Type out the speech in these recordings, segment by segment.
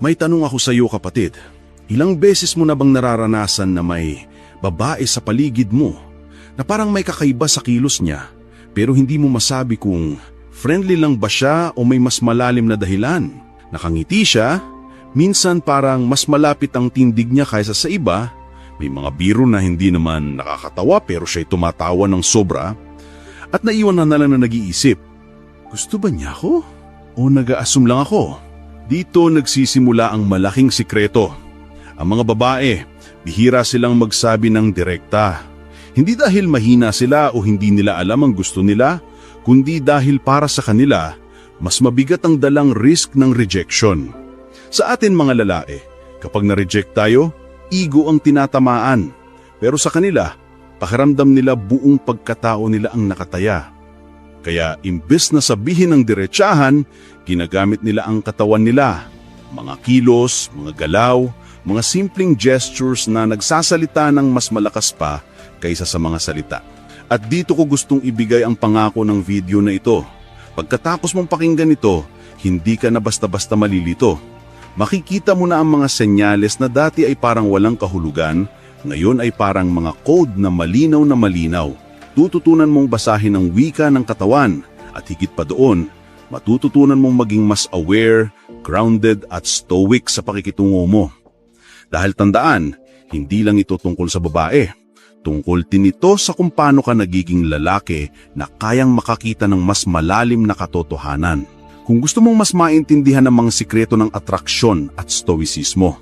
May tanong ako sa iyo, kapatid. Ilang beses mo na bang nararanasan na may babae sa paligid mo na parang may kakaiba sa kilos niya pero hindi mo masabi kung friendly lang ba siya o may mas malalim na dahilan? Nakangiti siya, minsan parang mas malapit ang tindig niya kaysa sa iba, may mga biro na hindi naman nakakatawa pero siya'y tumatawa ng sobra at naiwan na lang na nag-iisip, gusto ba niya ako? O nag-a-assume lang ako? Dito nagsisimula ang malaking sikreto. Ang mga babae, bihira silang magsabi ng direkta. Hindi dahil mahina sila o hindi nila alam ang gusto nila, kundi dahil para sa kanila, mas mabigat ang dalang risk ng rejection. Sa atin mga lalaki, kapag na-reject tayo, ego ang tinatamaan. Pero sa kanila, pakiramdam nila buong pagkatao nila ang nakataya. Kaya imbes na sabihin ng diretsahan, ginagamit nila ang katawan nila. Mga kilos, mga galaw, mga simpleng gestures na nagsasalita ng mas malakas pa kaysa sa mga salita. At dito ko gustong ibigay ang pangako ng video na ito. Pagkatapos mong pakinggan ito, hindi ka na basta-basta malilito. Makikita mo na ang mga senyales na dati ay parang walang kahulugan, ngayon ay parang mga code na malinaw. Tututunan mong basahin ang wika ng katawan at higit pa doon, matututunan mong maging mas aware, grounded at stoic sa pakikitungo mo. Dahil tandaan, hindi lang ito tungkol sa babae. Tungkol din ito sa kung paano ka nagiging lalaki na kayang makakita ng mas malalim na katotohanan. Kung gusto mong mas maintindihan ang mga sikreto ng atraksyon at stoicismo,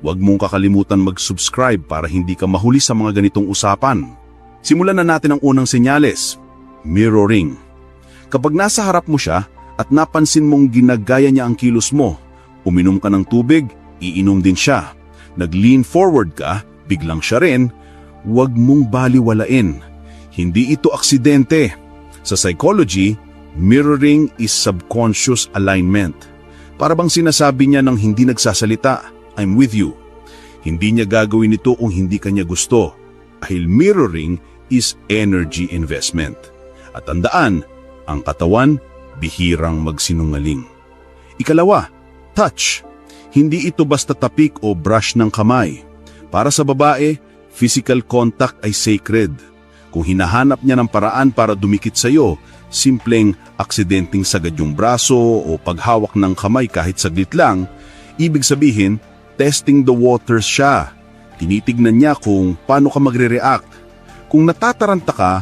huwag mong kakalimutan mag-subscribe para hindi ka mahuli sa mga ganitong usapan. Simulan na natin ang unang senyales, mirroring. Kapag nasa harap mo siya at napansin mong ginagaya niya ang kilos mo, uminom ka ng tubig, iinom din siya. Nag-lean forward ka, biglang siya rin, huwag mong baliwalain. Hindi ito aksidente. Sa psychology, mirroring is subconscious alignment. Para bang sinasabi niya ng hindi nagsasalita, I'm with you. Hindi niya gagawin ito kung hindi kanya gusto. Dahil mirroring is energy investment. At tandaan, ang katawan, bihirang magsinungaling. Ikalawa, touch. Hindi ito basta tapik o brush ng kamay. Para sa babae, physical contact ay sacred. Kung hinahanap niya ng paraan para dumikit sa iyo, simpleng aksidenteng sagad yung braso o paghawak ng kamay kahit saglit lang, ibig sabihin, testing the waters siya. Tinitignan niya kung paano ka magre-react. Kung natataranta ka,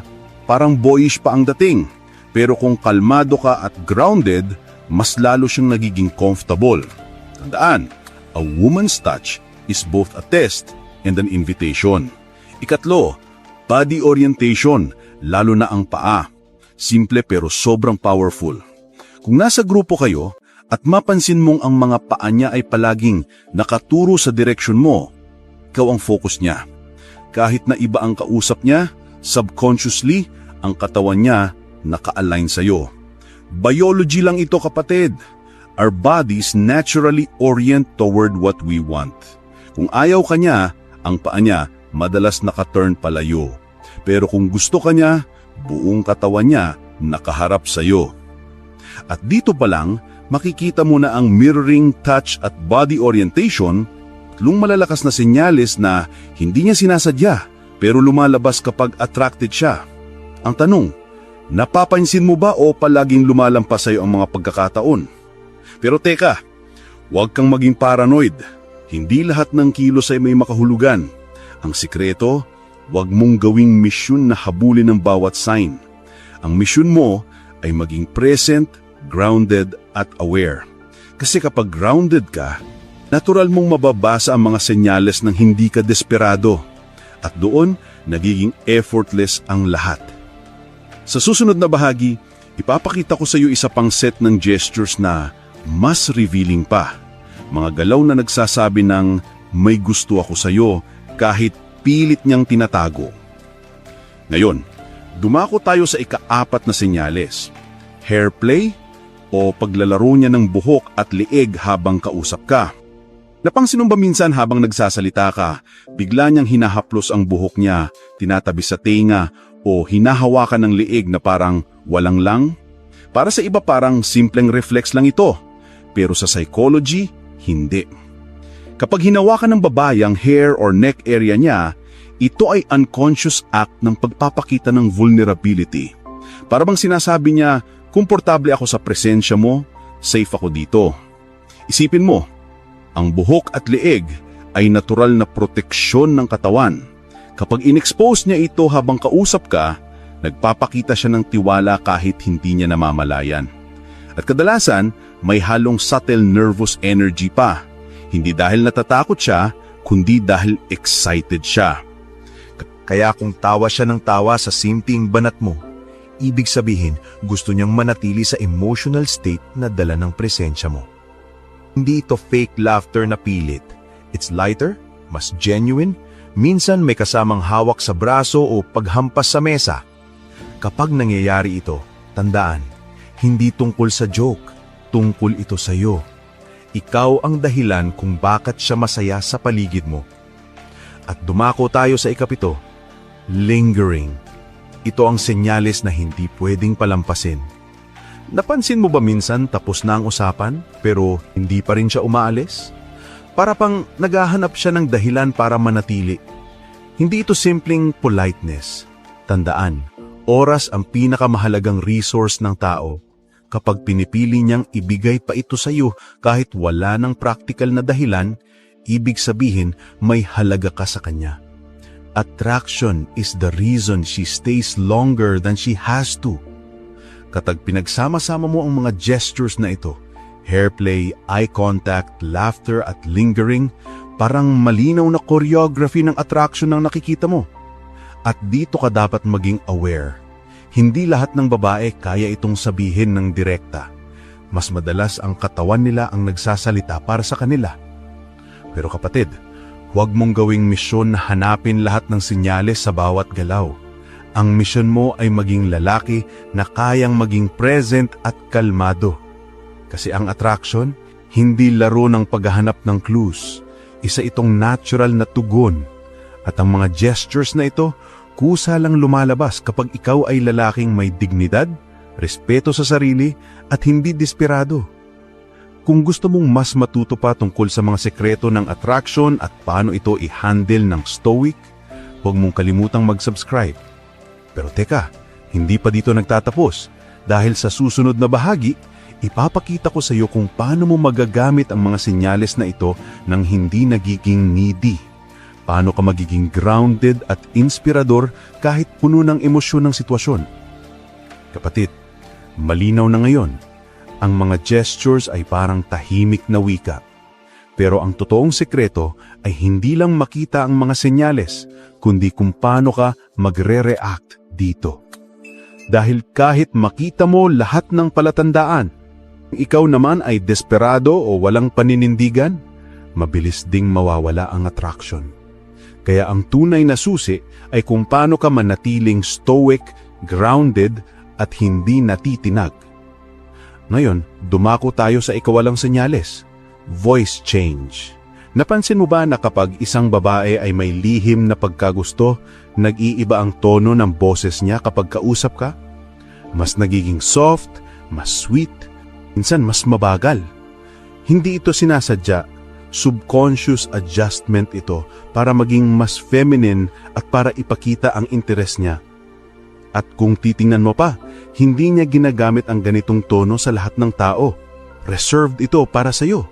parang boyish pa ang dating. Pero kung kalmado ka at grounded, mas lalo siyang nagiging comfortable. Tandaan, a woman's touch is both a test and an invitation. Ikatlo, body orientation, lalo na ang paa. Simple pero sobrang powerful. Kung nasa grupo kayo at mapansin mong ang mga paa niya ay palaging nakaturo sa direksyon mo, ikaw ang focus niya. Kahit na iba ang kausap niya, subconsciously, ang katawan niya naka-align sa'yo. Biology lang ito, kapatid. Our bodies naturally orient toward what we want. Kung ayaw ka niya, ang paa niya madalas naka-turn palayo. Pero kung gusto ka niya, buong katawan niya nakaharap sa'yo. At dito pa lang, makikita mo na ang mirroring, touch at body orientation, tatlong malalakas na senyales na hindi niya sinasadya pero lumalabas kapag attracted siya. Ang tanong, napapansin mo ba o palaging lumalampas sa'yo ang mga pagkakataon? Pero teka, huwag kang maging paranoid. Hindi lahat ng kilos ay may makahulugan. Ang sikreto, huwag mong gawing misyon na habulin ng bawat sign. Ang misyon mo ay maging present, grounded at aware. Kasi kapag grounded ka, natural mong mababasa ang mga senyales ng hindi ka desperado. At doon, nagiging effortless ang lahat. Sa susunod na bahagi, ipapakita ko sa iyo isa pang set ng gestures na mas revealing pa. Mga galaw na nagsasabi ng may gusto ako sa iyo kahit pilit niyang tinatago. Ngayon, dumako tayo sa ika-4 na senyales. Hair play o paglalaro niya ng buhok at liig habang kausap ka. Napansin mo ba minsan habang nagsasalita ka, bigla niyang hinahaplos ang buhok niya, tinatabi sa tenga o hinahawakan ng liig na parang walang lang? Para sa iba parang simpleng reflex lang ito. Pero sa psychology, hindi. Kapag hinawakan ng babae ang hair or neck area niya, ito ay unconscious act ng pagpapakita ng vulnerability. Para bang sinasabi niya, komportable ako sa presensya mo, safe ako dito. Isipin mo, ang buhok at leeg ay natural na proteksyon ng katawan. Kapag in-expose niya ito habang kausap ka, nagpapakita siya ng tiwala kahit hindi niya namamalayan. At kadalasan, may halong subtle nervous energy pa. Hindi dahil natatakot siya, kundi dahil excited siya. Kaya kung tawa siya ng tawa sa simpleng banat mo, ibig sabihin gusto niyang manatili sa emotional state na dala ng presensya mo. Hindi ito fake laughter na pilit. It's lighter, mas genuine, minsan may kasamang hawak sa braso o paghampas sa mesa. Kapag nangyayari ito, tandaan, hindi tungkol sa joke, tungkol ito sa iyo. Ikaw ang dahilan kung bakit siya masaya sa paligid mo. At dumako tayo sa ikapito, lingering. Ito ang senyales na hindi pwedeng palampasin. Napansin mo ba minsan tapos na ang usapan pero hindi pa rin siya umaalis? Para pang naghahanap siya ng dahilan para manatili. Hindi ito simpleng politeness. Tandaan, oras ang pinakamahalagang resource ng tao. Kapag pinipili niyang ibigay pa ito sa iyo kahit wala ng practical na dahilan, ibig sabihin may halaga ka sa kanya. Attraction is the reason she stays longer than she has to. Kapag pinagsama-sama mo ang mga gestures na ito, hairplay, eye contact, laughter at lingering, parang malinaw na choreography ng attraction ang nakikita mo. At dito ka dapat maging aware. Hindi lahat ng babae kaya itong sabihin ng direkta. Mas madalas ang katawan nila ang nagsasalita para sa kanila. Pero kapatid, huwag mong gawing misyon na hanapin lahat ng senyales sa bawat galaw. Ang misyon mo ay maging lalaki na kayang maging present at kalmado. Kasi ang attraction, hindi laro ng paghahanap ng clues. Isa itong natural na tugon. At ang mga gestures na ito, kusa lang lumalabas kapag ikaw ay lalaking may dignidad, respeto sa sarili, at hindi desperado. Kung gusto mong mas matuto pa tungkol sa mga sekreto ng attraction at paano ito i-handle ng stoic, huwag mong kalimutang mag-subscribe. Pero teka, hindi pa dito nagtatapos. Dahil sa susunod na bahagi, ipapakita ko sa iyo kung paano mo magagamit ang mga senyales na ito nang hindi nagiging needy. Paano ka magiging grounded at inspirador kahit puno ng emosyon ng sitwasyon. Kapatid, malinaw na ngayon, ang mga gestures ay parang tahimik na wika. Pero ang totoong sekreto ay hindi lang makita ang mga senyales, kundi kung paano ka magre-react dito. Dahil kahit makita mo lahat ng palatandaan, ikaw naman ay desperado o walang paninindigan, mabilis ding mawawala ang attraction. Kaya ang tunay na susi ay kung paano ka manatiling stoic, grounded, at hindi natitinag. Ngayon, dumako tayo sa ikawalang senyales, voice change. Napansin mo ba na kapag isang babae ay may lihim na pagkagusto, nag-iiba ang tono ng boses niya kapag kausap ka? Mas nagiging soft, mas sweet, minsan mas mabagal. Hindi ito sinasadya. Subconscious adjustment ito para maging mas feminine at para ipakita ang interes niya. At kung titingnan mo pa, hindi niya ginagamit ang ganitong tono sa lahat ng tao. Reserved ito para sa iyo.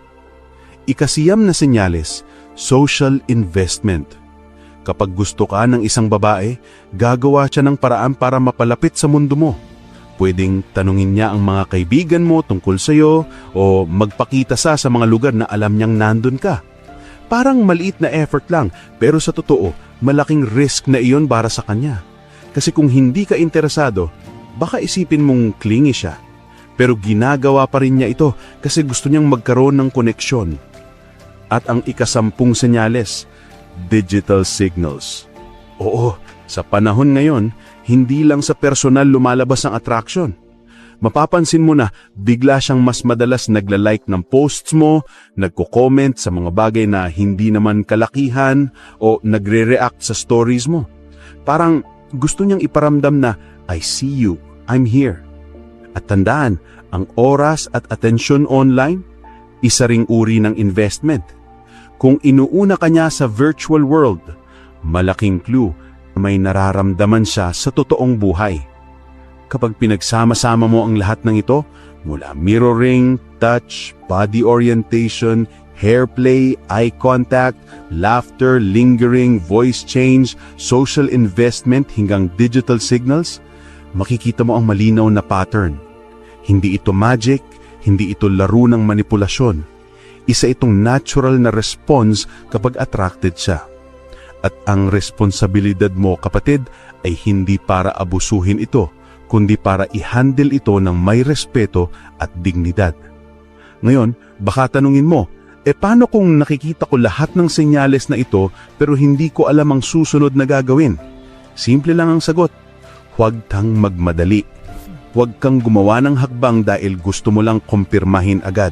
Ikasiyam na senyales, social investment. Kapag gusto ka ng isang babae, gagawa siya ng paraan para mapalapit sa mundo mo. Pwedeng tanungin niya ang mga kaibigan mo tungkol sa iyo o magpakita sa mga lugar na alam niyang nandun ka. Parang maliit na effort lang, pero sa totoo, malaking risk na iyon para sa kanya. Kasi kung hindi ka interesado, baka isipin mong clingy siya. Pero ginagawa pa rin niya ito kasi gusto niyang magkaroon ng koneksyon. At ang ikasampung senyales, digital signals. Oo, sa panahon ngayon, hindi lang sa personal lumalabas ang attraction. Mapapansin mo na bigla siyang mas madalas nagla-like ng posts mo, nagko-comment sa mga bagay na hindi naman kalakihan o nagre-react sa stories mo. Parang gusto niyang iparamdam na, I see you, I'm here. At tandaan, ang oras at atensyon online, isa ring uri ng investment. Kung inuuna ka niya sa virtual world, malaking clue na may nararamdaman siya sa totoong buhay. Kapag pinagsama-sama mo ang lahat ng ito, mula mirroring, touch, body orientation, hair play, eye contact, laughter, lingering, voice change, social investment hanggang digital signals, makikita mo ang malinaw na pattern. Hindi ito magic, hindi ito laro ng manipulasyon. Isa itong natural na response kapag attracted siya. At ang responsibilidad mo, kapatid, ay hindi para abusuhin ito, kundi para i-handle ito ng may respeto at dignidad. Ngayon, baka tanungin mo, paano kung nakikita ko lahat ng senyales na ito pero hindi ko alam ang susunod na gagawin? Simple lang ang sagot. Huwag kang magmadali. Huwag kang gumawa ng hakbang dahil gusto mo lang kumpirmahin agad.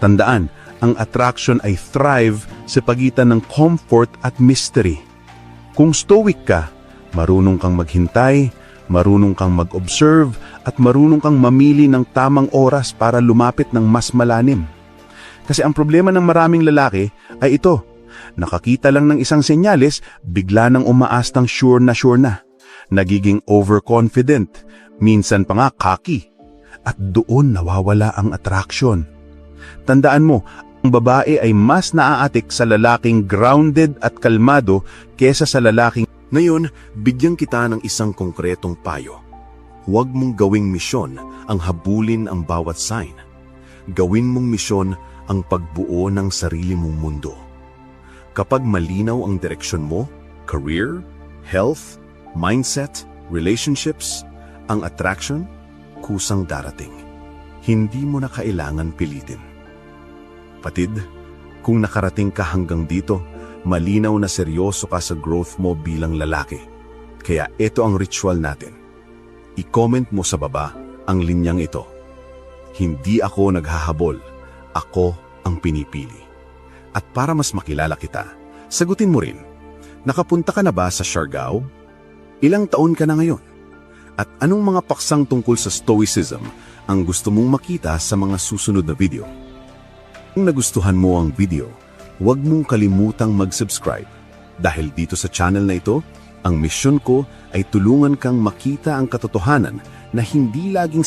Tandaan, ang attraction ay thrive sa pagitan ng comfort at mystery. Kung stoic ka, marunong kang maghintay, marunong kang mag-observe, at marunong kang mamili ng tamang oras para lumapit ng mas malalim. Kasi ang problema ng maraming lalaki ay ito, nakakita lang ng isang senyales, bigla nang umaas ng sure na. Nagiging overconfident, minsan pa nga cocky, at doon nawawala ang attraction. Tandaan mo, ang babae ay mas naaatik sa lalaking grounded at kalmado kesa sa lalaking... Ngayon, bigyan kita ng isang konkretong payo. Huwag mong gawing misyon ang habulin ang bawat sign. Gawin mong misyon ang pagbuo ng sarili mong mundo. Kapag malinaw ang direksyon mo, career, health, mindset, relationships, ang attraction, kusang darating. Hindi mo na kailangan pilitin. Patid, kung nakarating ka hanggang dito, malinaw na seryoso ka sa growth mo bilang lalaki. Kaya ito ang ritual natin. I-comment mo sa baba ang linyang ito. Hindi ako naghahabol. Ako ang pinipili. At para mas makilala kita, sagutin mo rin, nakapunta ka na ba sa Siargao? Ilang taon ka na ngayon? At anong mga paksang tungkol sa Stoicism ang gusto mong makita sa mga susunod na video? Kung nagustuhan mo ang video, huwag mong kalimutang mag-subscribe. Dahil dito sa channel na ito, ang misyon ko ay tulungan kang makita ang katotohanan na hindi laging